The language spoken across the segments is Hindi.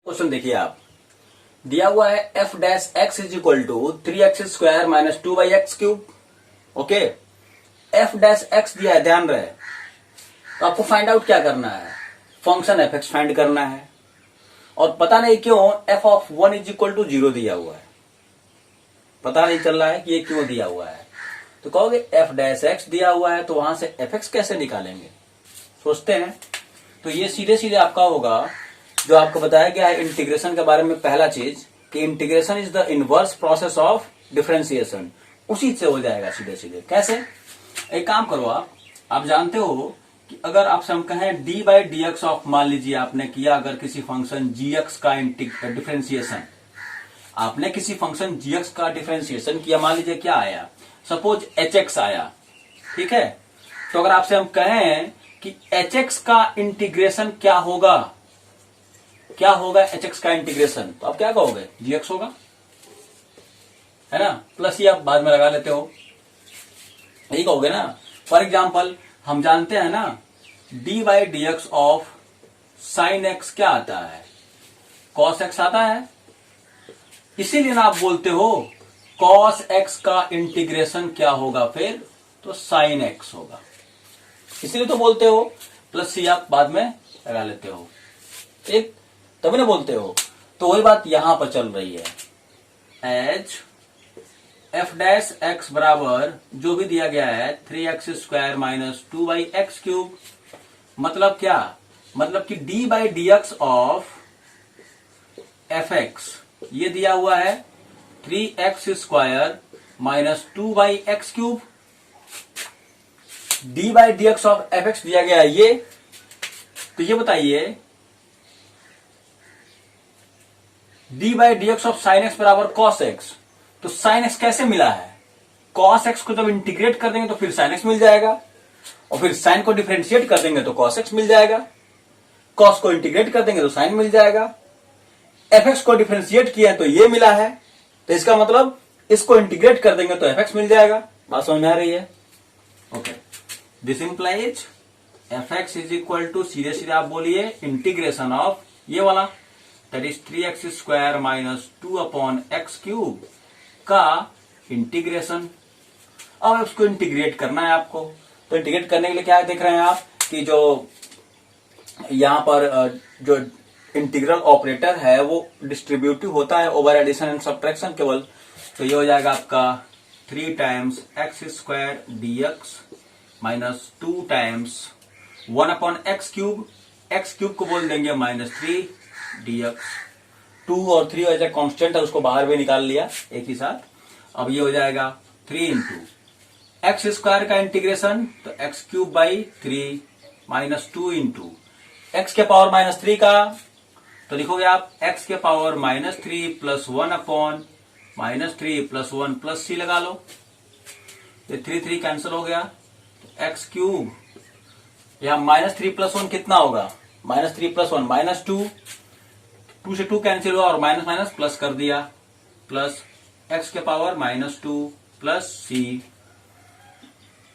क्वेश्चन देखिए आप, दिया हुआ है f dash x is equal to 3x² minus 2x³ okay. F dash x दिया है, ध्यान रहे। तो आपको फाइंड आउट क्या करना है, फंक्शन एफ एक्स फाइंड करना है। और पता नहीं क्यों f of 1 is equal to 0 दिया हुआ है, पता नहीं चल रहा है कि ये क्यों दिया हुआ है। तो कहोगे एफ डैश एक्स दिया हुआ है तो वहां से एफ एक्स कैसे निकालेंगे, सोचते हैं। तो ये सीधे सीधे आपका होगा जो आपको बताया गया है इंटीग्रेशन के बारे में, पहला चीज कि integration is the inverse process of differentiation, उसी से हो जाएगा सीधे सीधे। कैसे, एक काम करो आप जानते हो कि अगर आपसे हम कहें D by d x of, मान लीजिए आपने किया अगर किसी फंक्शन जी एक्स का डिफरेंशिएशन, आपने किसी फंक्शन जी एक्स का डिफरेंशिएशन किया, मान लीजिए क्या आया, सपोज एच एक्स आया, ठीक है। तो अगर आपसे हम कहें कि एच एक्स का इंटीग्रेशन क्या होगा, क्या होगा एच एक्स का इंटीग्रेशन, तो आप क्या कहोगे, जी एक्स होगा, है ना। प्लस ये आप बाद में लगा लेते हो, यही कहोगे ना। फॉर एग्जाम्पल हम जानते हैं ना D by d x of sine x क्या आता है, कॉस एक्स आता है। इसीलिए ना आप बोलते हो कॉस एक्स का इंटीग्रेशन क्या होगा फिर, तो साइन एक्स होगा, इसीलिए तो बोलते हो। प्लस सी आप बाद में लगा लेते हो, एक तभी ना बोलते हो। तो वही बात यहां पर चल रही है। एच एफ डैश एक्स बराबर जो भी दिया गया है 3x² माइनस 2x³। मतलब क्या, मतलब कि d by d x of F x ये दिया हुआ है 3x² minus 2x³। d by d x of F x दिया गया है ये। तो ये बताइए d by d x of sine x बराबर कॉस एक्स। तो साइन एक्स कैसे मिला है, कॉस एक्स को जब इंटीग्रेट कर देंगे तो फिर साइन एक्स मिल जाएगा, और फिर साइन को डिफरेंशिएट कर देंगे तो कॉस एक्स मिल जाएगा, कॉस को इंटीग्रेट कर देंगे तो साइन मिल जाएगा। एफ एक्स को डिफरेंशिएट किया तो ये मिला है, तो इसका मतलब इसको इंटीग्रेट कर देंगे तो एफ एक्स मिल जाएगा। बात समझ में आ रही है, okay. This implies f x is equal to, सीधे सीधे आप बोलिए इंटीग्रेशन ऑफ ये वाला, that is 3x² minus 2x³ का इंटीग्रेशन। अब उसको इंटीग्रेट करना है आपको, तो इंटीग्रेट करने के लिए क्या देख रहे हैं आप कि जो यहां पर जो इंटीग्रल ऑपरेटर है वो डिस्ट्रीब्यूटिव होता है ओवर एडिशन एंड सब्ट्रैक्शन केवल। तो ये हो जाएगा आपका 3 times x² dx minus 2 times 1/x³, x³ को बोल देंगे -3 dx। 2 और 3 एज ए कॉन्स्टेंट है, उसको बाहर भी निकाल लिया एक ही साथ। अब ये हो जाएगा 3 इंटू x² का इंटीग्रेशन, तो x³ by 3 minus 2 into x के पावर -3 का, तो लिखोगे आप x के power -3 plus 1/-3 plus 1 plus c लगा लो, ये 3 कैंसिल हो गया। x³ यहां -3 प्लस 1 कितना होगा, -3 प्लस 1 -2, 2 से 2 कैंसिल हुआ और माइनस माइनस प्लस कर दिया, प्लस x के पावर -2 प्लस c,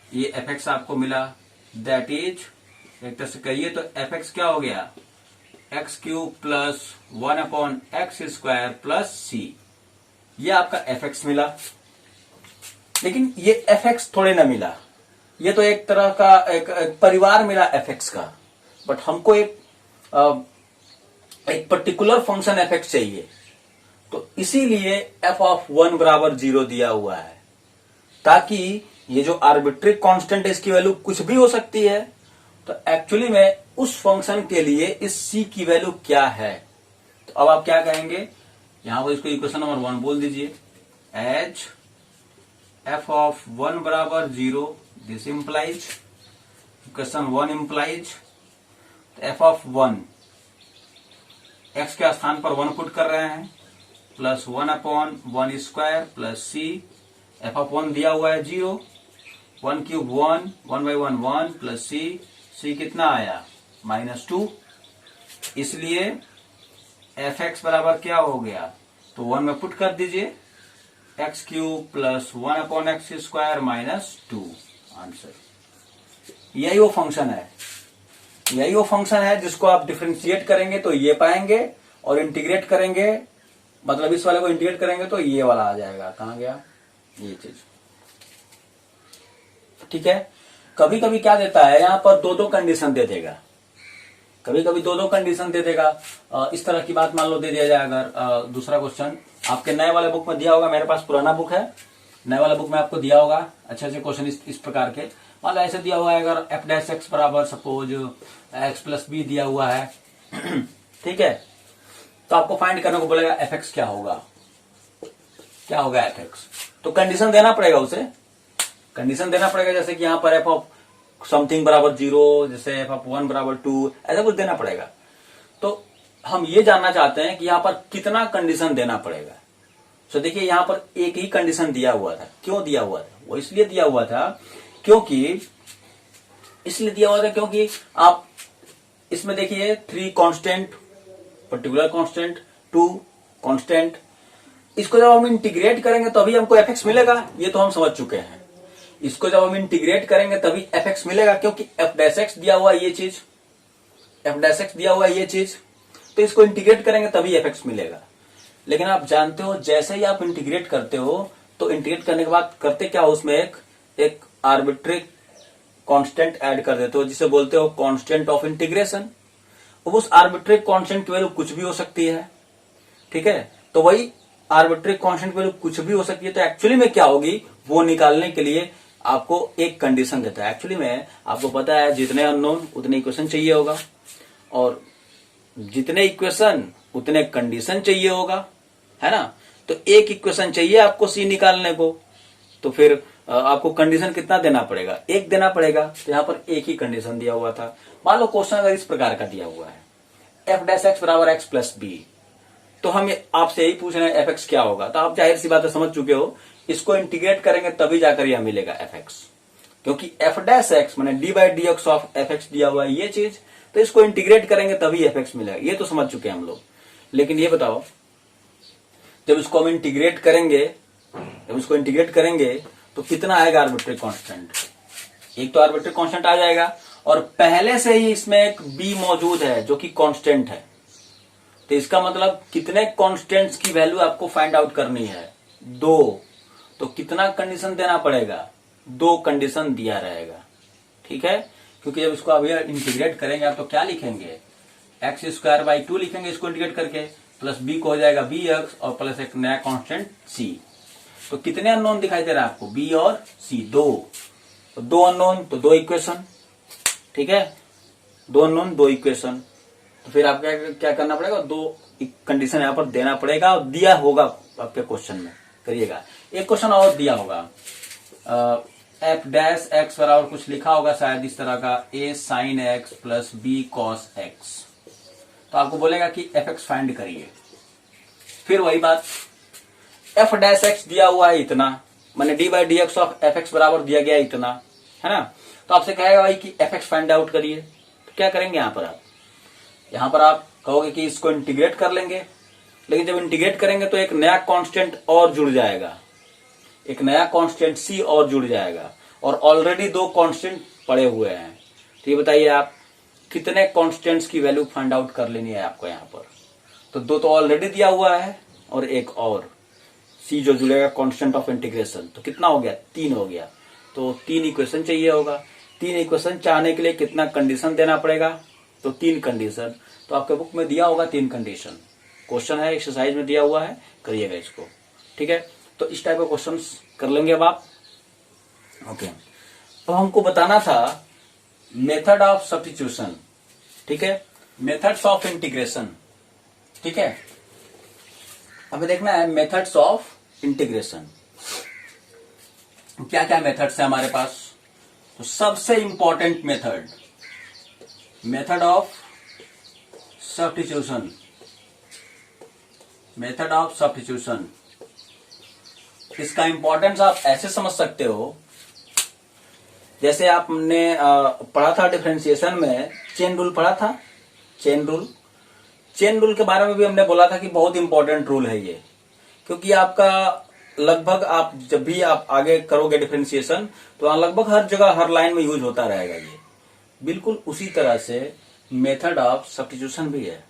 ये एफ एक्स आपको मिला। दैट इज एक तरह से कहिए तो एफ एक्स क्या हो गया, x³ plus 1/x² plus c, ये आपका एफ एक्स मिला। लेकिन ये एफ एक्स थोड़े ना मिला, ये तो एक तरह का एक परिवार मिला एफ एक्स का, बट हमको एक पर्टिकुलर फंक्शन एफ एक्स चाहिए। तो इसीलिए एफ ऑफ 1 बराबर 0 दिया हुआ है, ताकि ये जो आर्बिट्री कांस्टेंट है इसकी वैल्यू कुछ भी हो सकती है। तो एक्चुअली में उस फंक्शन के लिए इस c की वैल्यू क्या है, तो अब आप क्या कहेंगे, यहां पर इसको इक्वेशन नंबर 1 बोल दीजिए। एज एफ ऑफ 1 बराबर 0, this implies, equation 1 implies F of 1 x के स्थान पर 1 पुट कर रहे हैं, plus 1/1² plus c, F of 1 दिया हुआ है 0, 1³ 1, 1/1 1 प्लस c कितना आया -2। इसलिए एफ एक्स बराबर क्या हो गया, तो 1 में पुट कर दीजिए, x³ plus 1/x² minus 2, answer. यही वो फंक्शन है, यही वो फंक्शन है जिसको आप डिफरेंशिएट करेंगे तो ये पाएंगे, और इंटीग्रेट करेंगे, मतलब इस वाले को इंटीग्रेट करेंगे तो ये वाला आ जाएगा। कहां गया ये चीज, ठीक है। कभी कभी क्या देता है, यहां पर दो दो कंडीशन दे देगा, कभी कभी दो दो कंडीशन दे देगा। इस तरह की बात मान लो दे दिया जाए। अगर दूसरा क्वेश्चन आपके नए वाले बुक में दिया होगा, मेरे पास पुराना बुक है, नए वाले बुक में आपको दिया होगा अच्छे अच्छे क्वेश्चन इस प्रकार के। मान लो ऐसे दिया हुआ है, अगर एफ डैश एक्स बराबर सपोज एक्स प्लस बी दिया हुआ है ठीक है, तो आपको फाइंड करने को बोलेगा एफ एक्स क्या होगा, क्या होगा एफ एक्स। तो कंडीशन देना पड़ेगा उसे, कंडीशन देना पड़ेगा, जैसे कि यहां पर एफ ऑफ समथिंग बराबर 0, जैसे एफ ऑफ 1 बराबर 2, ऐसा कुछ देना पड़ेगा। तो हम ये जानना चाहते हैं कि यहां पर कितना कंडीशन देना पड़ेगा। तो देखिए यहां पर एक ही कंडीशन दिया हुआ था। क्यों दिया हुआ था? वो इसलिए दिया हुआ था क्योंकि आप इसमें देखिए 3 कांस्टेंट, पर्टिकुलर कांस्टेंट, 2 कांस्टेंट, इसको जब हम इंटीग्रेट करेंगे तभी हमको एफ एक्स मिलेगा, ये तो हम समझ चुके हैं। इसको जब हम इंटीग्रेट करेंगे तभी एफ एक्स मिलेगा, क्योंकि एफ डैश एक्स दिया हुआ है ये चीज, एफ डैश एक्स दिया हुआ है ये चीज, तो इसको इंटीग्रेट करेंगे तभी एफ एक्स मिलेगा। लेकिन आप जानते हो जैसे ही आप इंटीग्रेट करते हो, तो इंटीग्रेट करने के बाद करते क्या हो, उसमें एक आर्बिट्री कांस्टेंट ऐड कर देते हो, जिसे बोलते हो कांस्टेंट ऑफ इंटीग्रेशन। उस आर्बिट्री कांस्टेंट की वैल्यू कुछ भी हो सकती है, ठीक है। तो वही आर्बिट्री कांस्टेंट की वैल्यू कुछ भी हो सकती है, तो एक्चुअली में क्या होगी वो निकालने के लिए आपको एक कंडीशन देता है। एक्चुअली में आपको पता है जितने अननोन उतने इक्वेशन चाहिए होगा, और जितने इक्वेशन उतने कंडीशन चाहिए होगा, है ना। तो एक इक्वेशन चाहिए आपको सी निकालने को, तो फिर आपको कंडीशन कितना देना पड़ेगा, एक देना पड़ेगा। तो यहां पर एक ही कंडीशन दिया हुआ था। मान लो क्वेश्चन अगर इस प्रकार का दिया हुआ है, एफ डैश एक्स बराबर एक्स प्लस बी, तो हम आपसे यही पूछ रहे हैं एफ एक्स क्या होगा। तो आप जाहिर सी बात है समझ चुके हो, इसको इंटीग्रेट करेंगे तभी जाकर यह मिलेगा एफ एक्स, क्योंकि एफ डैश एक्स मैंने D by d x of F x दिया हुआ है ये चीज, तो इसको इंटीग्रेट करेंगे तभी एफ एक्स मिलेगा, ये तो समझ चुके हैं हम लोग। लेकिन ये बताओ, जब इसको हम इंटीग्रेट करेंगे तो कितना आएगा आर्बिट्री कांस्टेंट, एक तो आर्बिट्री कांस्टेंट आ जाएगा, और पहले से ही इसमें एक बी मौजूद है जो कि कांस्टेंट है। तो इसका मतलब कितने कांस्टेंट्स की वैल्यू आपको फाइंड आउट करनी है, 2। तो कितना कंडीशन देना पड़ेगा, 2 कंडीशन दिया रहेगा, ठीक है। क्योंकि जब इसको अभी इंटीग्रेट करेंगे आप, तो क्या लिखेंगे, एक्स स्क्वायर बाई 2 लिखेंगे इसको इंटीग्रेट करके, प्लस बी को हो जाएगा बी एक्स, और प्लस एक नया कांस्टेंट सी। तो कितने अननोन दिखाई दे रहा है आपको, बी और सी, 2। तो 2 अननोन तो 2 इक्वेशन, ठीक है, 2 अननोन 2 इक्वेशन। तो फिर आप क्या करना पड़ेगा, 2 कंडीशन यहां पर देना पड़ेगा, और दिया होगा आपके क्वेश्चन में। करिएगा, एक क्वेश्चन और दिया होगा, एफ डैश एक्स बराबर कुछ लिखा होगा शायद इस तरह का, A sine X plus B cos X. तो आपको बोलेगा कि एफ एक्स फाइंड करिए। फिर वही बात, एफ डैश एक्स दिया हुआ है इतना, मैंने D by d x of F x बराबर दिया गया इतना, है ना। तो आपसे कहेगा भाई कि एफ एक्स फाइंड आउट करिए। तो क्या करेंगे यहां पर आप कहोगे कि इसको इंटीग्रेट कर लेंगे, लेकिन जब इंटीग्रेट करेंगे तो एक नया कांस्टेंट और जुड़ जाएगा, एक नया कांस्टेंट सी और जुड़ जाएगा, और ऑलरेडी 2 कांस्टेंट पड़े हुए हैं। तो ये बताइए आप कितने कांस्टेंट्स की वैल्यू फाइंड आउट कर लेनी है आपको यहां पर। तो 2 तो ऑलरेडी दिया हुआ है, और एक और सी जो जुड़ेगा कांस्टेंट ऑफ इंटीग्रेशन, तो कितना हो गया, 3 हो गया। तो 3 इक्वेशन चाहिए होगा। 3 इक्वेशन चाहने के लिए कितना कंडीशन देना पड़ेगा, तो 3 कंडीशन। तो आपके बुक में दिया होगा 3 कंडीशन, क्वेश्चन है एक्सरसाइज में दिया हुआ है, करिएगा इसको, ठीक है। तो इस टाइप के क्वेश्चंस कर लेंगे अब आप, ओके। तो हमको बताना था मेथड ऑफ सब्स्टिट्यूशन, ठीक है, मेथड्स ऑफ इंटीग्रेशन, ठीक है। हमें देखना है मेथड्स ऑफ इंटीग्रेशन, क्या क्या मेथड्स है हमारे पास। तो सबसे important method of substitution, method of substitution. इसका इंपॉर्टेंस आप ऐसे समझ सकते हो, जैसे आपने पढ़ा था डिफरेंशिएशन में, चेन रूल पढ़ा था, चेन रूल के बारे में भी हमने बोला था कि बहुत इंपॉर्टेंट रूल है ये, क्योंकि आपका लगभग आप जब भी आप आगे करोगे डिफरेंशिएशन, तो लगभग हर जगह हर लाइन में यूज होता रहेगा ये। बिल्कुल उसी तरह से मेथड ऑफ सब्स्टिट्यूशन भी है।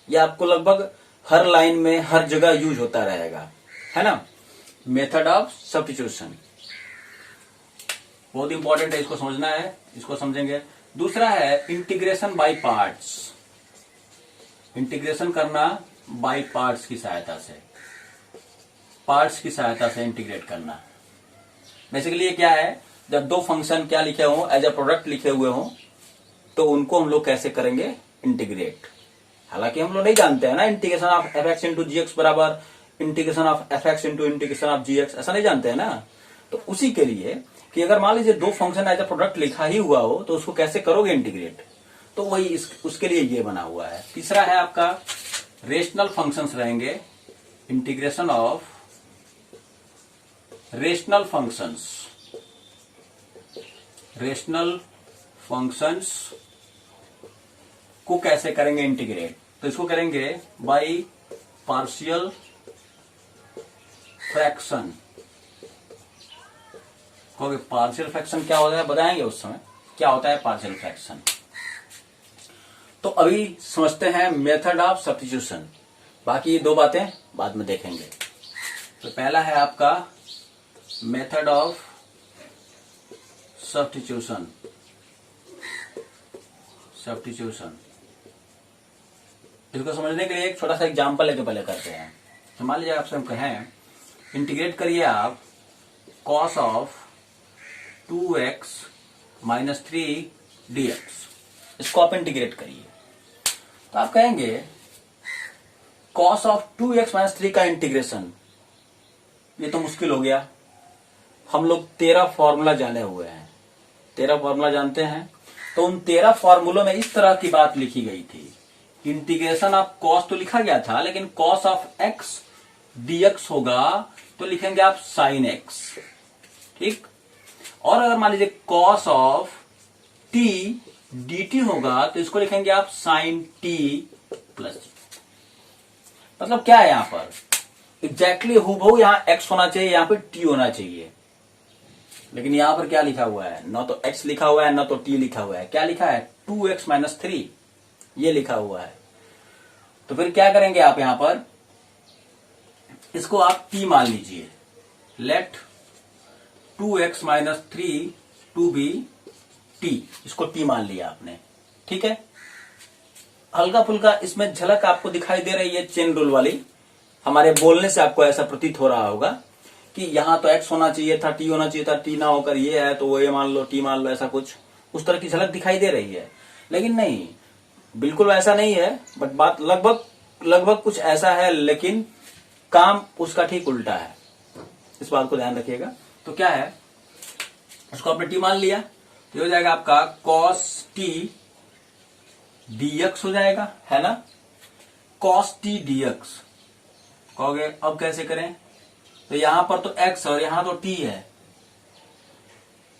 ये आपको लगभग हर लाइन में हर जगह यूज होता रहेगा, है ना। मेथड ऑफ सब्स्टिट्यूशन बहुत इंपॉर्टेंट है, इसको समझना है, इसको समझेंगे। दूसरा है इंटीग्रेशन बाय पार्ट्स, इंटीग्रेशन करना बाय पार्ट्स की सहायता से, पार्ट्स की सहायता से इंटीग्रेट करना। बेसिकली ये क्या है, जब दो फंक्शन क्या लिखे हों, एज ए प्रोडक्ट लिखे हुए हों, तो उनको हम लोग कैसे करेंगे इंटीग्रेट। हालांकि हम लोग नहीं जानते हैं ना integration of F X into G X बराबर integration of F X into integration of G X, ऐसा नहीं जानते हैं ना। तो उसी के लिए कि अगर मान लीजिए दो फंक्शन एज ए प्रोडक्ट लिखा ही हुआ हो तो उसको कैसे करोगे इंटीग्रेट, तो वही उसके लिए ये बना हुआ है। तीसरा है आपका रेशनल फंक्शंस रहेंगे, integration of rational functions, rational functions को कैसे करेंगे इंटीग्रेट, तो इसको करेंगे बाय पार्शियल फ्रैक्शन। कहोगे पार्शियल फ्रैक्शन क्या होता है, बताएंगे उस समय क्या होता है पार्शियल फ्रैक्शन। तो अभी समझते हैं मेथड ऑफ सब्स्टिट्यूशन, बाकी ये दो बातें बाद में देखेंगे। तो पहला है आपका मेथड ऑफ सब्स्टिट्यूशन, सब्स्टिट्यूशन। इसको समझने के लिए एक छोटा सा एग्जांपल लेके पहले करते हैं। तो मान लीजिए आपसे हम कहें इंटीग्रेट करिए आप cos of 2x minus 3 dx, इसको आप इंटीग्रेट करिए। तो आप कहेंगे cos ऑफ 2x माइनस 3 का इंटीग्रेशन, ये तो मुश्किल हो गया। हम लोग 13 फॉर्मूला जाने हुए हैं, 13 फॉर्मूला जानते हैं। तो उन 13 फॉर्मूलों में इस तरह की बात लिखी गई थी, इंटीग्रेशन ऑफ cos तो लिखा गया था, लेकिन cos ऑफ x dx होगा तो लिखेंगे आप sin x, ठीक। और अगर मान लीजिए cos ऑफ t dt होगा तो इसको लिखेंगे आप sin t प्लस। मतलब क्या है यहां पर एग्जैक्टली हूबहू यहां x होना चाहिए, यहां पे t होना चाहिए, लेकिन यहां पर क्या लिखा हुआ है, न तो x लिखा हुआ है न तो t लिखा हुआ है। क्या लिखा है 2x माइनस 3 ये लिखा हुआ है। तो फिर क्या करेंगे आप यहां पर, इसको आप t मान लीजिए, let 2x minus 3 to be t, इसको t मान लिया आपने, ठीक है। हल्का फुल्का इसमें झलक आपको दिखाई दे रही है चेन रूल वाली, हमारे बोलने से आपको ऐसा प्रतीत हो रहा होगा कि यहां तो x होना चाहिए था, t होना चाहिए था, t ना होकर ये है तो वो ये मान लो, t मान लो, ऐसा कुछ उस तरह की झलक दिखाई दे रही है। लेकिन नहीं, बिल्कुल ऐसा नहीं है, बट बात लगभग कुछ ऐसा है, लेकिन काम उसका ठीक उल्टा है, इस बात को ध्यान रखिएगा। तो क्या है, उसको आपने t मान लिया तो हो जाएगा आपका cos t dx हो जाएगा, है ना। cos t dx कहोगे अब कैसे करें, तो यहां पर तो x और यहां तो t है,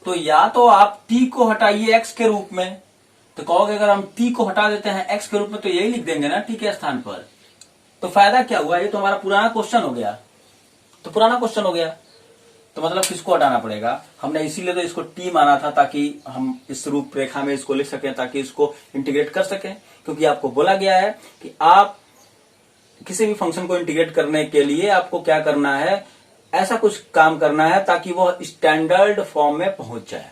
तो या तो आप t को हटाइए x के रूप में, तो कहोगे अगर हम t को हटा देते हैं x के रूप में तो यही लिख देंगे ना t के स्थान पर, तो फायदा क्या हुआ, ये तो हमारा पुराना क्वेश्चन हो गया। तो पुराना क्वेश्चन हो गया तो मतलब किसको हटाना पड़ेगा, हमने इसीलिए तो इसको t माना था ताकि हम इस रूपरेखा में इसको लिख सकें, ताकि इसको इंटीग्रेट कर सकें। क्योंकि आपको बोला गया है कि आप किसी भी फंक्शन को इंटीग्रेट करने के लिए आपको क्या करना है, ऐसा कुछ काम करना है ताकि वह स्टैंडर्ड फॉर्म में पहुंच जाए,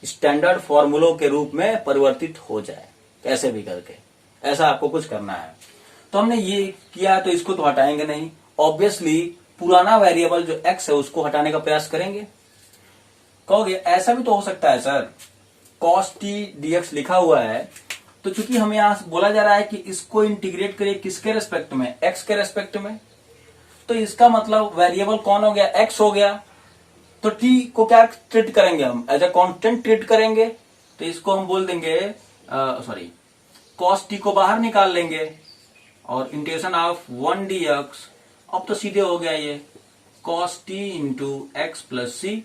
स्टैंडर्ड फॉर्मूलों के रूप में परिवर्तित हो जाए, कैसे भी करके ऐसा आपको कुछ करना है। तो हमने ये किया, तो इसको तो हटाएंगे नहीं, ऑब्वियसली पुराना वेरिएबल जो x है उसको हटाने का प्रयास करेंगे। कहोगे ऐसा भी तो हो सकता है सर, cos t dx लिखा हुआ है, तो चूंकि हमें यहां बोला जा रहा है कि इसको इंटीग्रेट करिए किसके रेस्पेक्ट में, x के रेस्पेक्ट में, तो इसका मतलब वेरिएबल कौन हो गया, x हो गया। तो t को क्या ट्रीट करेंगे हम, एज ए कांस्टेंट ट्रीट करेंगे, तो इसको हम बोल देंगे cos t को बाहर निकाल लेंगे और इंटीग्रेशन ऑफ 1 dx, अब तो सीधे हो गया ये cos t into X plus C.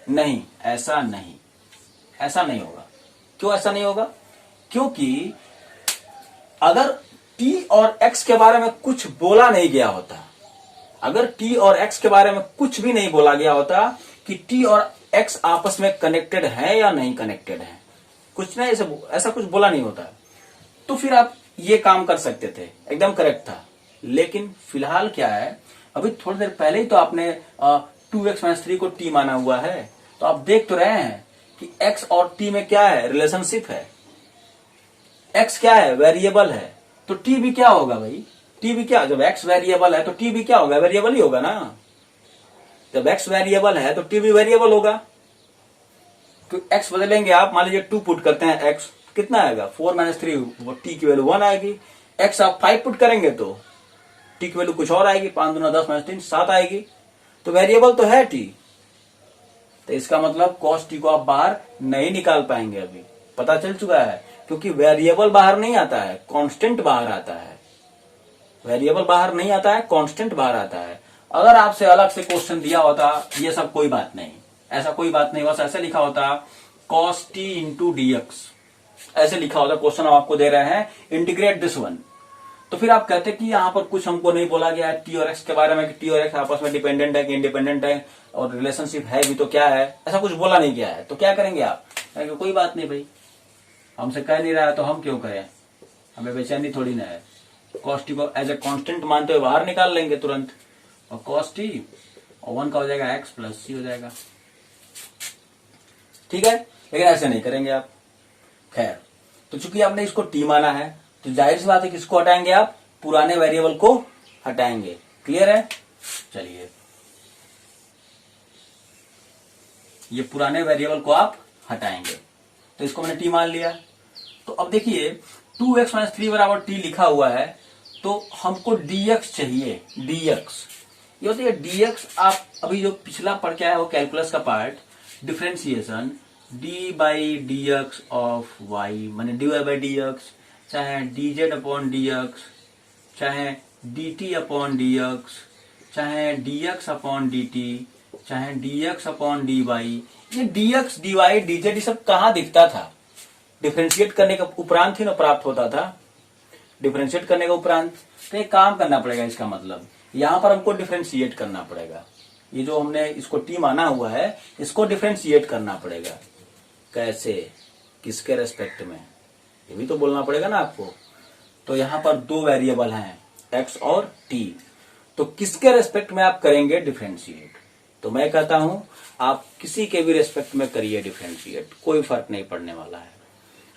नहीं, ऐसा नहीं होगा। क्यों ऐसा नहीं होगा, क्योंकि अगर t और x के बारे में कुछ बोला नहीं गया होता, अगर t और x के बारे में कुछ भी नहीं बोला गया होता कि t और x आपस में कनेक्टेड है या नहीं कनेक्टेड है, कुछ नहीं, ऐसा कुछ बोला नहीं होता, तो फिर आप ये काम कर सकते थे, एकदम करेक्ट था। लेकिन फिलहाल क्या है, अभी थोड़ी देर पहले ही तो आपने 2x माइनस 3 को t माना हुआ है, तो आप देख तो रहे हैं कि x और t में क्या है, रिलेशनशिप है। x क्या है, वेरिएबल है, तो t भी क्या होगा भाई, t भी क्या, जब x वेरिएबल है तो t भी क्या होगा, वेरिएबल ही होगा ना। जब x वेरिएबल है तो t भी वेरिएबल होगा। तो x बदलेंगे आप, मान लीजिए 2 पुट करते हैं, x कितना आएगा 4 माइनस 3, वो t की वैल्यू 1 आएगी। x आप 5 पुट करेंगे तो t की वैल्यू कुछ और आएगी, 5 दूना 10 माइनस 3 7 आएगी। तो वेरिएबल तो है t, तो इसका मतलब cos t को आप बाहर नहीं निकाल पाएंगे, अभी पता चल चुका है। क्योंकि वेरिएबल बाहर नहीं आता है, कांस्टेंट बाहर आता है। वेरिएबल बाहर नहीं आता है, कांस्टेंट बाहर आता है। अगर आपसे अलग से क्वेश्चन दिया होता, ये सब कोई बात नहीं, ऐसा कोई बात नहीं, बस ऐसे लिखा होता cos t इंटू dx, ऐसे लिखा होता क्वेश्चन हम आपको दे रहे हैं, इंटीग्रेट दिस वन। तो फिर आप कहते कि यहाँ पर कुछ हमको नहीं बोला गया है t और x के बारे में, कि t और x आपस में डिपेंडेंट है कि इंडिपेंडेंट है, और रिलेशनशिप है भी तो क्या है, ऐसा कुछ बोला नहीं गया है। तो क्या करेंगे आप, कहेंगे कोई बात नहीं भाई, हमसे कह नहीं रहा है तो हम क्यों करें, हमें बेचैनी थोड़ी ना है। cos t को एज ए कांस्टेंट मानते हुए बाहर निकाल लेंगे तुरंत, और cos t और 1 का हो जाएगा x प्लस c हो जाएगा। ठीक है, लेकिन ऐसे नहीं करेंगे आप। खैर, तो चूंकि आपने इसको t माना है, तो जाहिर सी बात है किसको हटाएंगे आप, पुराने वेरिएबल को हटाएंगे। क्लियर है, चलिए ये पुराने वेरिएबल को आप हटाएंगे, तो इसको मैंने t मान लिया। तो अब देखिए 2x माइनस 3 बराबर t लिखा हुआ है, तो हमको dx चाहिए, dx ये होती है dx। आप अभी जो पिछला पढ़ के आए वो कैलकुलस का part, differentiation d by d x of y, माने dy बाई डी एक्स, चाहे dz अपॉन dx, चाहे dt अपॉन dx, चाहे dx अपॉन dt, चाहे dx अपॉन dy। ये dx dy dz ये सब कहाँ दिखता था, डिफरेंशिएट करने के उपरांत ही ना प्राप्त होता था, डिफरेंशिएट करने के उपरांत। तो एक काम करना पड़ेगा, इसका मतलब यहां पर हमको डिफरेंशिएट करना पड़ेगा। ये जो हमने इसको t माना हुआ है, इसको डिफरेंशिएट करना पड़ेगा। कैसे, किसके रेस्पेक्ट में, ये भी तो बोलना पड़ेगा ना आपको। तो यहां पर दो वेरिएबल हैं, x और t, तो किसके रेस्पेक्ट में आप करेंगे डिफरेंशिएट। तो मैं कहता हूं आप किसी के भी रेस्पेक्ट में करिए डिफरेंशिएट, कोई फर्क नहीं पड़ने वाला है।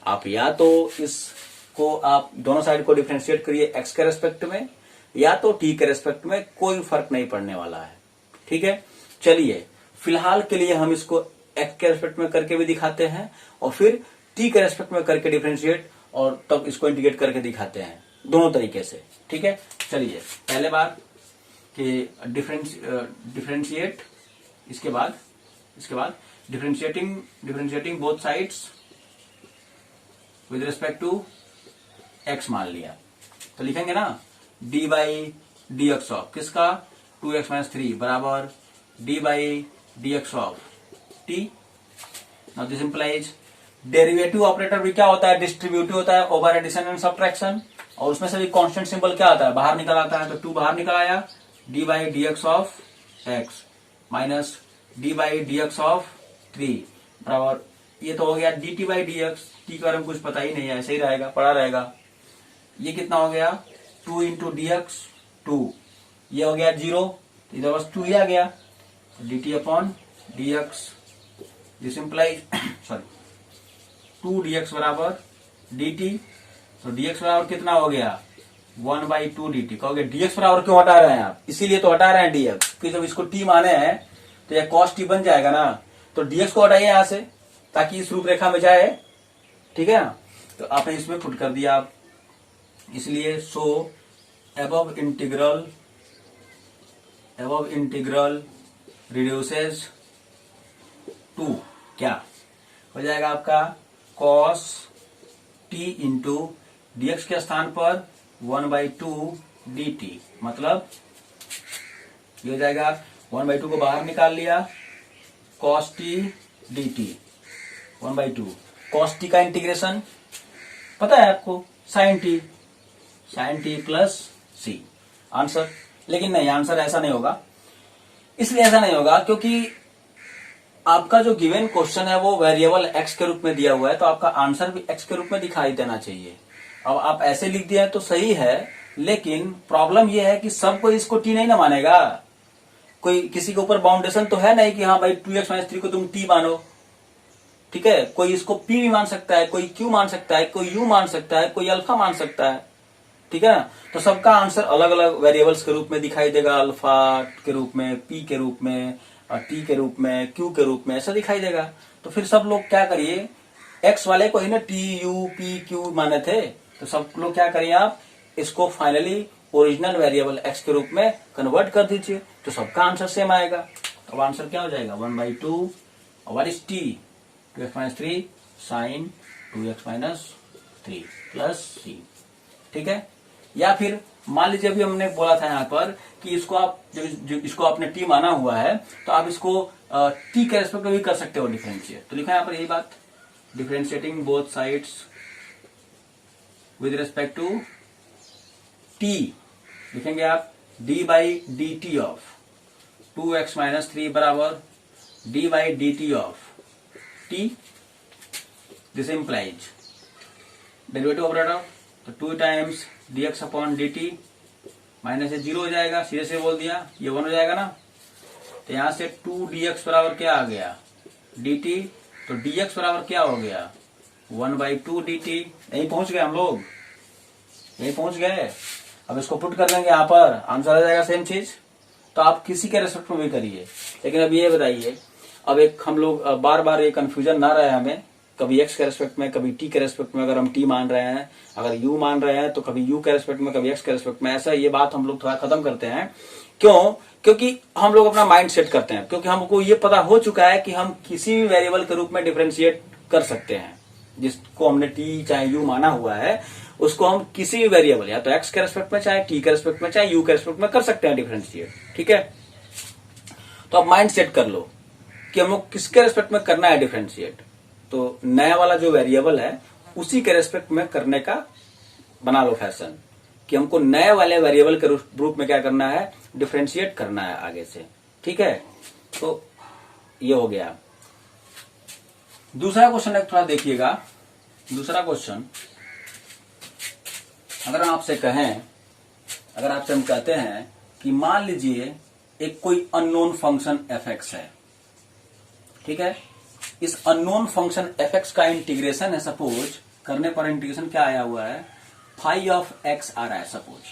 आप या तो इसको आप दोनों साइड को डिफरेंशिएट करिए x के रेस्पेक्ट में, या तो t के रेस्पेक्ट में, कोई फर्क नहीं पड़ने वाला है। ठीक है, चलिए फिलहाल के लिए हम इसको x के रेस्पेक्ट में करके भी दिखाते हैं, और फिर t के रेस्पेक्ट में करके डिफरेंशिएट, और तब इसको इंटीग्रेट करके दिखाते हैं, दोनों तरीके से। ठीक है, चलिए पहले बार कि डिफरेंशिएट, इसके बाद differentiating both sides with respect to x मान लिया, तो लिखेंगे ना d by d x of किसका, 2x माइनस 3 बराबर d by d x of t। Now this implies derivative operator भी क्या होता है, डिस्ट्रीब्यूटिव होता है, ओवर एडिशन एंड सब्ट्रैक्शन, और उसमें से भी कांस्टेंट सिंबल क्या आता है, बाहर निकल आता है। तो 2 बाहर निकल आया, d by d x of x minus d by d x of 3 बराबर, ये तो हो गया dt by d x, t के बारे में कुछ पता ही नहीं है, ऐसे ही रहेगा, पड़ा रहेगा। ये कितना हो गया, 2 इंटू डी एक्स 2, ये हो गया 0, इधर बस 2 ही आ गया, dt upon D x, this implies sorry 2 dx बराबर dt। तो dx बराबर कितना हो गया, 1 बाई 2 dt। कहोगे dx बराबर क्यों हटा रहे हैं आप, इसीलिए तो हटा रहे हैं dx, क्योंकि जब इसको t माने हैं तो यह cos t बन जाएगा ना, तो dx को हटाइए यहां से ताकि इस रूपरेखा में जाए। ठीक है ना, तो आपने इसमें पुट कर दिया आप, इसलिए सो above इंटीग्रल रिड्यूसेस टू क्या हो जाएगा आपका, cos t इंटू dx के स्थान पर 1 बाई 2 dt, मतलब ये हो जाएगा 1 बाई 2 को बाहर निकाल लिया, cos t dt 1 by 2, cos t का इंटीग्रेशन पता है आपको, sin t plus c answer. लेकिन नहीं, आंसर ऐसा नहीं होगा, इसलिए ऐसा नहीं होगा क्योंकि आपका जो गिवन क्वेश्चन है वो वेरिएबल x के रूप में दिया हुआ है, तो आपका आंसर भी x के रूप में दिखाई देना चाहिए। अब आप ऐसे लिख दिए तो सही है, लेकिन प्रॉब्लम यह है कि सब कोई इसको टी नहीं ना मानेगा। कोई किसी के ऊपर बाउंडेशन तो है नहीं कि हाँ भाई 2x-3 को तुम टी मानो, ठीक है। कोई इसको पी भी मान सकता है, कोई क्यू मान सकता है, कोई यू मान सकता है, कोई अल्फा मान सकता है, ठीक है ना। तो सबका आंसर अलग अलग वेरिएबल्स के रूप में दिखाई देगा, अल्फा के रूप में, पी के रूप में, और टी के रूप में, क्यू के रूप में, ऐसा दिखाई देगा। तो फिर सब लोग क्या करिए, एक्स वाले को ही ना टी यू पी क्यू माने थे, तो सब लोग क्या करिए, आप इसको फाइनली ओरिजिनल वेरिएबल एक्स के रूप में कन्वर्ट कर दीजिए, तो सबका आंसर सेम आएगा। अब आंसर क्या हो जाएगा, 1/2 what is T, 2x-3 sine 2x-3 plus C, ठीक है। या फिर मान लीजिए अभी हमने बोला था यहाँ पर कि इसको आप जो इसको आपने टी माना हुआ है, तो आप इसको टी के रेस्पेक्ट में भी कर सकते हो डिफरेंशिएट। तो लिखा है यहाँ पर यही बात, differentiating both sides with respect to t, लिखेंगे आप d/dt ऑफ 2x-3 बराबर d/dt of t, this implies derivative operator, तो 2 टाइम्स dx/dt माइनस 0 हो जाएगा, सीधे से बोल दिया, ये 1 हो जाएगा ना। तो यहां से 2dx बराबर क्या आ गया, dt, तो dx बराबर क्या हो गया, 1/2 dt। यहीं पहुंच गए हम लोग, यहीं पहुंच गए। अब इसको पुट कर देंगे यहाँ पर, आंसर आ जाएगा सेम चीज। तो आप किसी के रेस्पेक्ट में भी करिए, लेकिन अब ये बताइए, अब एक हम लोग बार बार ये कंफ्यूजन ना रहे हमें, कभी x के रेस्पेक्ट में, कभी t के रेस्पेक्ट में, अगर हम t मान रहे हैं, अगर u मान रहे हैं तो कभी u के रेस्पेक्ट में, कभी x के रेस्पेक्ट में, ऐसा ये बात हम लोग थोड़ा खत्म करते हैं। क्यों, क्योंकि हम लोग अपना माइंड सेट करते हैं, क्योंकि हमको ये पता हो चुका है कि हम किसी भी वेरिएबल के रूप में डिफरेंशिएट कर सकते हैं। जिसको हमने t चाहे u माना हुआ है, उसको हम किसी भी वेरिएबल, या तो x के रेस्पेक्ट में, चाहे t के रेस्पेक्ट में, चाहे u के रेस्पेक्ट में कर सकते हैं डिफरेंशिएट, ठीक है। तो आप माइंड सेट कर लो कि हम लोग किसके रेस्पेक्ट में करना है डिफरेंशिएट। तो नया वाला जो वेरिएबल है उसी के रेस्पेक्ट में करने का बना लो फैशन, कि हमको नए वाले वेरिएबल के रूप में क्या करना है, डिफरेंशिएट करना है आगे से, ठीक है। तो ये हो गया। दूसरा क्वेश्चन एक थोड़ा देखिएगा। दूसरा क्वेश्चन, अगर आपसे कहें, अगर आपसे हम कहते हैं कि मान लीजिए एक कोई अननोन फंक्शन fx है, ठीक है। इस अननोन फंक्शन fx का इंटीग्रेशन है, सपोज करने पर इंटीग्रेशन क्या आया हुआ है, फाई ऑफ x आ रहा है, सपोज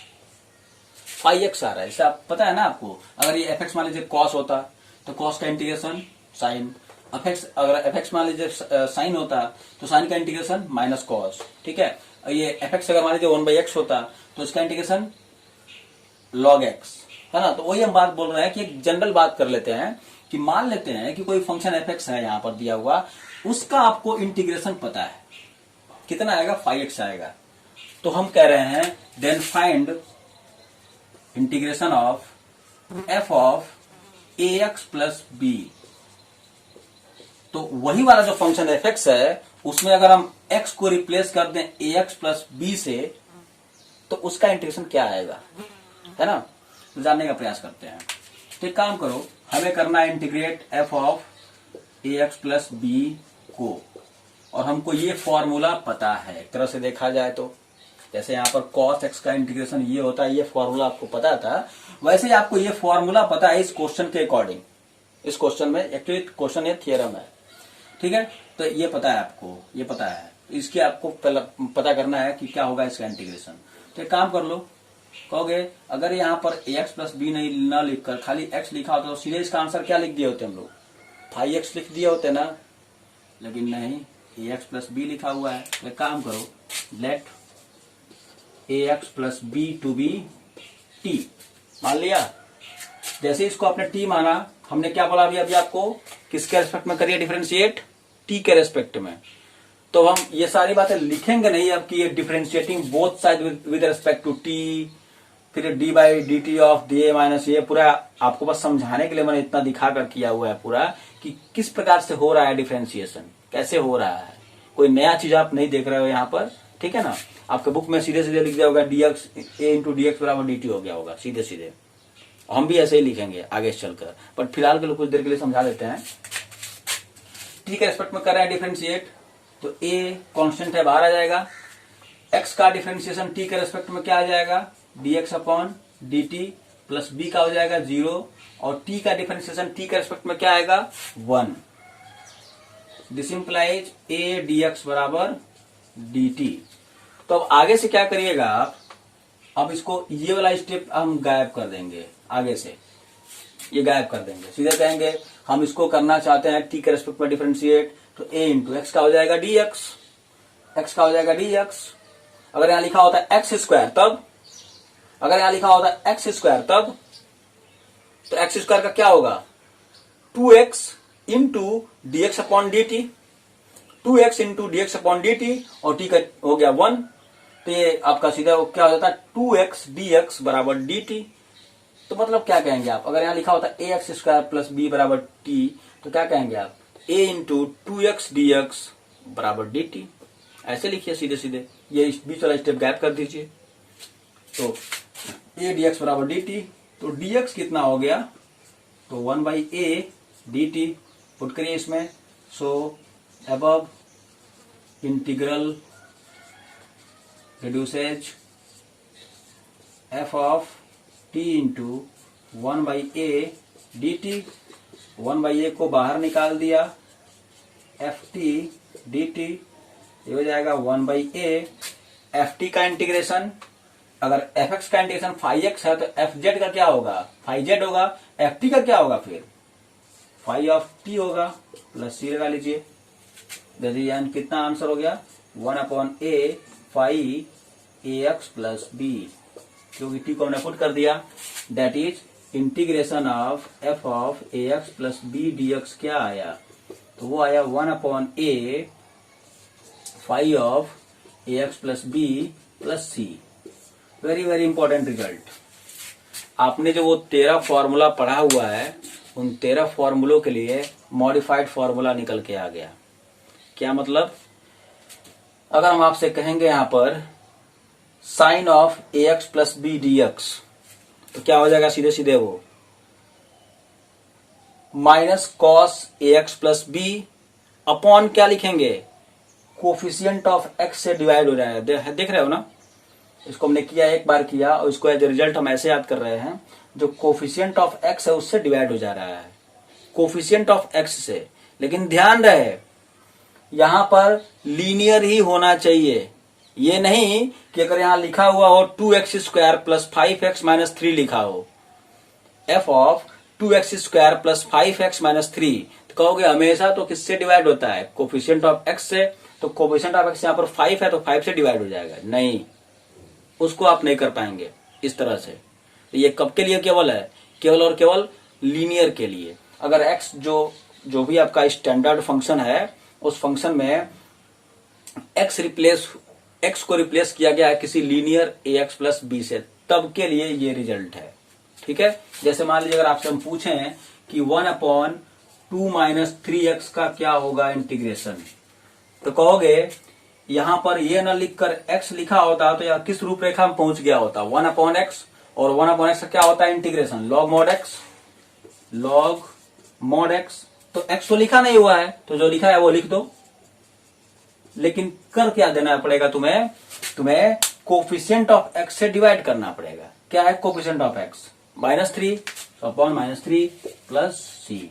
फाई x आ रहा है। इसे आप पता है ना आपको, अगर ये fx मान लीजिए cos होता तो cos का इंटीग्रेशन साइन, अगर fx मान लीजिए साइन होता तो साइन का इंटीग्रेशन माइनस cos, ठीक है। ये fx अगर मान लीजिए 1/x होता तो इसका इंटीग्रेशन log x, है ना। तो वही हम बात बोल रहे हैं कि एक जनरल बात कर लेते हैं कि मान लेते हैं कि कोई फंक्शन fx है यहां पर दिया हुआ, उसका आपको इंटीग्रेशन पता है, कितना आएगा, फाई x आएगा। तो हम कह रहे हैं then find integration of f of ax plus b। तो वही वाला जो फंक्शन fx है, उसमें अगर हम x को रिप्लेस कर दें ax प्लस b से, तो उसका इंटीग्रेशन क्या आएगा, है ना। तो जानने का प्रयास करते हैं। तो एक काम करो, हमें करना है integrate f of ax plus b को, और हमको ये फॉर्मूला पता है। एक तरह से देखा जाए तो जैसे यहाँ पर cos x का इंटीग्रेशन ये होता है, ये फॉर्मूला आपको पता था, वैसे ही आपको ये फॉर्मूला पता है इस क्वेश्चन के अकॉर्डिंग। इस क्वेश्चन में एक्चुअली क्वेश्चन ये थियरम है, ठीक है। तो ये पता है आपको, ये पता है, इसकी आपको पता करना है कि क्या होगा इसका इंटीग्रेशन। तो एक काम कर लो, कहोगे अगर यहाँ पर ax प्लस बी नहीं ना लिखकर खाली x लिखा होता तो सीधे इसका आंसर क्या लिख दिए होते हम लोग, फाई x लिख दिए होते ना, लेकिन नहीं, ax प्लस बी लिखा हुआ है। एक काम करो, let ax plus b to be t, मान लिया। जैसे इसको आपने t माना, हमने क्या बोला अभी आपको, किसके रेस्पेक्ट में करिए डिफरेंशिएट, t के रेस्पेक्ट में। तो हम ये सारी बातें लिखेंगे नहीं अब कि ये differentiating both side with respect to t, फिर d/dt ऑफ da माइनस, ये पूरा आपको बस समझाने के लिए मैंने इतना दिखा कर किया हुआ है पूरा, कि किस प्रकार से हो रहा है डिफरेंशिएशन, कैसे हो रहा है। कोई नया चीज आप नहीं देख रहे हो यहाँ पर, ठीक है ना। आपके बुक में सीधे सीधे लिख दिया होगा dx a इंटू dx बराबर dt हो गया होगा सीधे सीधे। हम भी ऐसे ही लिखेंगे आगे चलकर, पर फिलहाल के लिए कुछ देर के लिए समझा देते हैं। t के रेस्पेक्ट में कर रहे हैं डिफरेंशिएट, तो a कांस्टेंट है, बाहर आ जाएगा, x का डिफरेंशिएशन t के रेस्पेक्ट में क्या आ जाएगा, dx upon dt plus b का हो जाएगा 0 और t का डिफरेंशिएशन t के रेस्पेक्ट में क्या आएगा 1। दिस इंप्लाइज a dx बराबर dt। तो अब आगे से क्या करिएगा आप, अब इसको ये वाला स्टेप हम गायब कर देंगे, आगे से ये गायब कर देंगे, सीधे कहेंगे हम इसको करना चाहते हैं t के रेस्पेक्ट में डिफरेंशिएट, तो a इंटू एक्स का हो जाएगा dx, x का हो जाएगा dx। अगर यहां लिखा होता है एक्स स्क्वायर तब, अगर यहां लिखा होता है एक्स स्क्वायर तब, तो एक्स स्क्वायर का क्या होगा 2x into D x upon D T, 2x into D x upon D T और t का हो गया 1, तो ये आपका सीधा क्या हो जाता है 2x dx बराबर dt। तो मतलब क्या कहेंगे आप, अगर यहां लिखा होता है ax स्क्वायर प्लस b बराबर t, तो क्या कहेंगे आप a इंटू 2x dx बराबर dt। ऐसे लिखिए सीधे सीधे, ये इस बीच वाला स्टेप गैप कर दीजिए। तो a dx बराबर dt, तो dx कितना हो गया, तो 1 बाई a dt पुट करिए इसमें। सो above integral reduces f of t into 1 by a dt, 1 by a को बाहर निकाल दिया, एफ टी डी टी, ये हो जाएगा 1 बाई ए। एफ टी का इंटीग्रेशन, अगर एफ एक्स का इंटीग्रेशन फाई एक्स है तो एफ जेड का क्या होगा, फाई जेड होगा। एफ टी का क्या होगा फिर, फाई ऑफ टी होगा, प्लस सी लगा लीजिए। यानी कितना आंसर हो गया 1 upon a phi A x plus B, क्योंकि टी को हमने पुट कर दिया। That is integration of F of a x plus b d x क्या आया, तो वो आया 1 upon a phi of a x plus b plus c. Very very important result. आपने जो वो 13 फॉर्मूला पढ़ा हुआ है, उन 13 फॉर्मूलों के लिए मॉडिफाइड फॉर्मूला निकल के आ गया। क्या मतलब, अगर हम आपसे कहेंगे यहां पर sine of a x plus b d x, तो क्या हो जाएगा सीधे सीधे वो minus cos a x plus b upon क्या लिखेंगे, कोफिशियंट ऑफ एक्स से डिवाइड हो जाएगा। देख रहे हो ना, इसको हमने किया, एक बार किया, और इसको एज ए रिजल्ट हम ऐसे याद कर रहे हैं, जो कोफिशियंट ऑफ एक्स है उससे डिवाइड हो जा रहा है, कोफिशियंट ऑफ एक्स से। लेकिन ध्यान रहे यहां पर लीनियर ही होना चाहिए, ये नहीं कि अगर यहां लिखा हुआ हो 2x square plus 5x minus 3 लिखा हो, F of 2x square plus 5x minus 3, तो कहोगे हमेशा तो किससे डिवाइड होता है, कोफिशियंट ऑफ एक्स से। तो कोफिशियंट ऑफ एक्स यहां पर 5 है तो 5 से डिवाइड हो जाएगा, नहीं, उसको आप नहीं कर पाएंगे इस तरह से। तो ये कब के लिए केवल है, केवल और केवल लीनियर के लिए। अगर x जो भी आपका स्टैंडर्ड फंक्शन है, उस फंक्शन में x को रिप्लेस किया गया है किसी लीनियर ax प्लस बी से, तब के लिए ये रिजल्ट है। ठीक है, जैसे मान लीजिए अगर आपसे हम पूछें कि 1 अपॉन 2 माइनस 3x का क्या होगा इंटीग्रेशन, तो कहोगे यहां पर ये ना लिखकर x लिखा होता तो यह किस रूपरेखा में पहुंच गया होता, 1 अपॉन एक्स, और 1 अपॉन एक्स का क्या होता है integration, log mod x, log mod x. तो x तो लिखा नहीं हुआ है, तो जो लिखा है वो लिख दो, लेकिन कर क्या देना पड़ेगा तुम्हें कोफिशियंट ऑफ x से डिवाइड करना पड़ेगा। क्या है coefficient of x, -3 upon -3 plus C.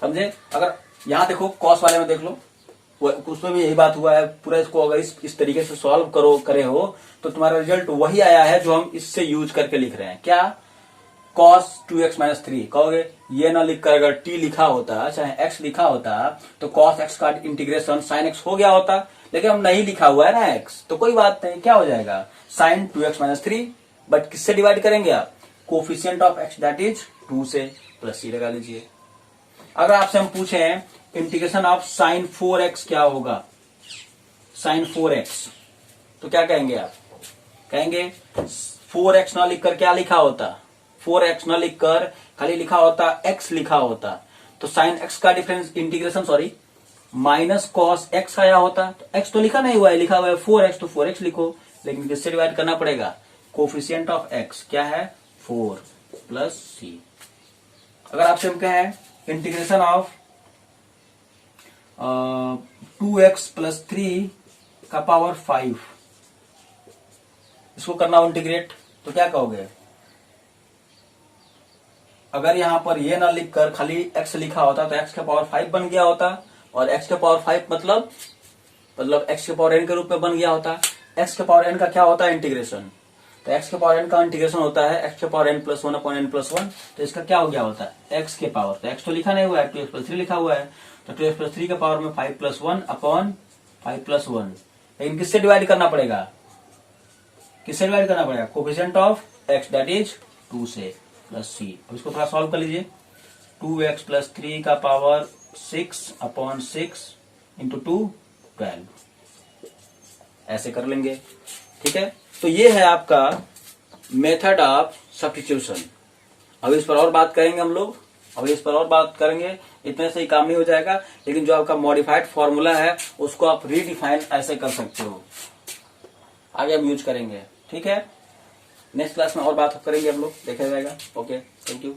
समझे, अगर यहां देखो कॉस वाले में देख लो, उसमें भी यही बात हुआ है पूरा। इसको अगर इस तरीके से सॉल्व करे हो तो तुम्हारा रिजल्ट वही आया है जो हम इससे यूज करके लिख रहे हैं। क्या, cos 2x माइनस 3, कहोगे ये ना लिखकर अगर t लिखा होता चाहे x लिखा होता तो cos x का इंटीग्रेशन sin x हो गया होता, लेकिन हम नहीं लिखा हुआ है ना x, तो कोई बात नहीं, क्या हो जाएगा sin 2x माइनस 3, बट किससे डिवाइड करेंगे आप, coefficient of x that is 2 से, प्लस c लगा लीजिए। अगर आपसे हम पूछें इंटीग्रेशन ऑफ sin 4x क्या होगा, sin 4x, तो क्या कहेंगे आप, कहेंगे 4x ना लिखकर क्या लिखा होता, 4x ना लिखकर खाली लिखा होता x लिखा होता, तो sin x का difference integration minus cos x आया होता। तो x तो लिखा नहीं हुआ है, लिखा हुआ है 4x, तो 4x लिखो, लेकिन किससे डिवाइड करना पड़ेगा, कोफिशियंट ऑफ x क्या है 4 प्लस c। अगर आपसे हम कहें इंटीग्रेशन ऑफ 2x प्लस 3 का पावर 5, इसको करना हो इंटीग्रेट, तो क्या कहोगे? अगर यहां पर ये ना लिखकर खाली x लिखा होता तो x के पावर 5 बन गया होता, और x के पावर 5 मतलब x के पावर n के रूप में बन गया होता। x के पावर n का क्या होता है? इंटीग्रेशन। तो x के पावर n का इंटीग्रेशन होता है x के power n plus 1 upon n plus 1। तो इसका क्या हो गया होता है? x के पावर, तो x तो लिखा नहीं हुआ है, 2x प्लस 3 लिखा हुआ है, तो 2x प्लस 3 के पावर में 5 प्लस 1 अपॉन 5 प्लस 1। लेकिन किससे डिवाइड करना पड़ेगा? किससे डिवाइड करना पड़ेगा? Coefficient of x that is 2 से प्लस c। अब इसको थोड़ा सॉल्व कर लीजिए। 2x प्लस 3 का पावर 6 अपॉन 6 इंटू 2 12, ऐसे कर लेंगे। ठीक है, तो ये है आपका मेथड ऑफ सब्स्टिट्यूशन। अभी इस पर और बात करेंगे हम लोग, इतने से ही काम नहीं हो जाएगा, लेकिन जो आपका मॉडिफाइड फॉर्मूला है उसको आप रीडिफाइन ऐसे कर सकते हो, आगे हम यूज करेंगे। ठीक है, नेक्स्ट क्लास में और बात करेंगे हम लोग, देखा जाएगा। Okay, thank you.